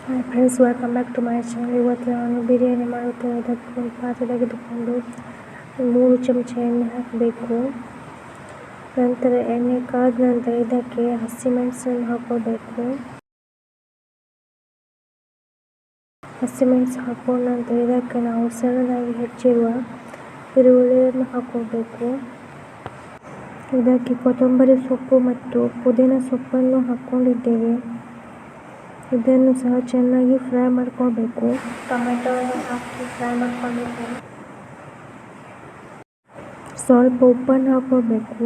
Hi friends, welcome back to my channel. ಇವತ್ತು ನಾನು ಬಿರಿಯಾನಿ ಮಾಡುತ್ತೇನೆ. ಇದಕ್ಕೆ ಒಂದು ಪಾತ್ರೆ ತೆಗೆದುಕೊಂಡು 3 ಚಮಚ ಎಣ್ಣೆ ಹಾಕಬೇಕು. ನಂತರ ಎಣ್ಣೆ ಕಾದ ನಂತರ ಇದಕ್ಕೆ ಹಸಿಮೆಣಸನ್ನು ಹಾಕೋಬೇಕು. ಹಸಿಮೆಣಸು ಹಾಕೊಂಡ ನಂತರ ಇದಕ್ಕೆ ನಾವು ಸಣ್ಣದಾಗಿ ಹೆಚ್ಚಿರುವ ಈರುಳ್ಳಿಯನ್ನು ಹಾಕೋಬೇಕು. ಇದಕ್ಕೆ ಕೊತ್ತಂಬರಿ ಸೊಪ್ಪು ಮತ್ತು ಪುದೀನ ಸೊಪ್ಪನ್ನು ಹಾಕ್ಕೊಂಡಿದ್ದೇವೆ. ಇದನ್ನು ಸಹ ಚೆನ್ನಾಗಿ ಫ್ರೈ ಮಾಡ್ಕೊಳ್ಬೇಕು. ಟೊಮೆಟೊವನ್ನು ಹಾಕಿ ಫ್ರೈ ಮಾಡ್ಕೊಳ್ಬೇಕು. ಸ್ವಲ್ಪ ಉಪ್ಪನ್ನು ಹಾಕೋಬೇಕು.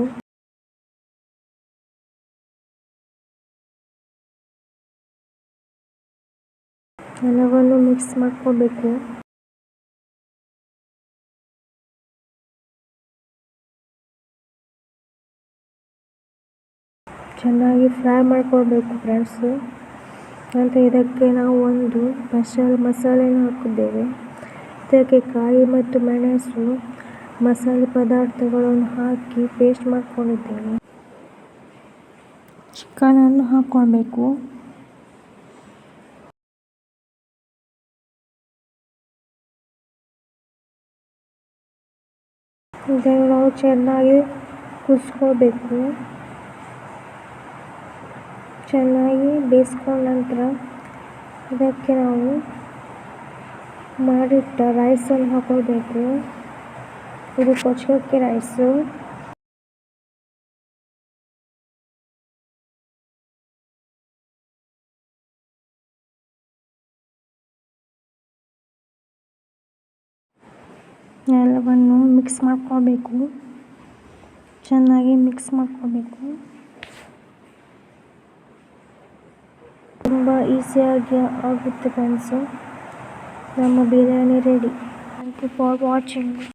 ಎಲ್ಲವನ್ನು ಮಿಕ್ಸ್ ಮಾಡ್ಕೋಬೇಕು. ಚೆನ್ನಾಗಿ ಫ್ರೈ ಮಾಡ್ಕೊಳ್ಬೇಕು ಫ್ರೆಂಡ್ಸು. ನಂತರ ಇದಕ್ಕೆ ನಾವು ಒಂದು ಸ್ಪೆಷಲ್ ಮಸಾಲೆಯನ್ನು ಹಾಕಿದ್ದೇವೆ. ಇದಕ್ಕೆ ಕಾಯಿ ಮತ್ತು ಮೆಣಸು ಮಸಾಲೆ ಪದಾರ್ಥಗಳನ್ನು ಹಾಕಿ ಪೇಸ್ಟ್ ಮಾಡ್ಕೊಂಡಿದ್ದೇವೆ. ಚಿಕನನ್ನು ಹಾಕ್ಕೊಳ್ಬೇಕು. ಇದನ್ನು ನಾವು ಚೆನ್ನಾಗಿ ಕುದಿಸ್ಕೊಳ್ಬೇಕು. ಚೆನ್ನಾಗಿ ಬೇಯಿಸ್ಕೊಂಡ ನಂತರ ಇದಕ್ಕೆ ನಾವು ಮಾಡಿಟ್ಟ ರೈಸನ್ನು ಹಾಕೊಳ್ಬೇಕು. ಇದು ಕೊಚ್ಚಕ್ಕಿ ರೈಸು. ಎಲ್ಲವನ್ನು ಮಿಕ್ಸ್ ಮಾಡ್ಕೊಳ್ಬೇಕು. ಚೆನ್ನಾಗಿ ಮಿಕ್ಸ್ ಮಾಡ್ಕೊಳ್ಬೇಕು. ತುಂಬ ಈಸಿಯಾಗಿ ಆಗುತ್ತೆ ಫ್ರೆಂಡ್ಸು. ನಮ್ಮ biryani ready. Thank you for watching.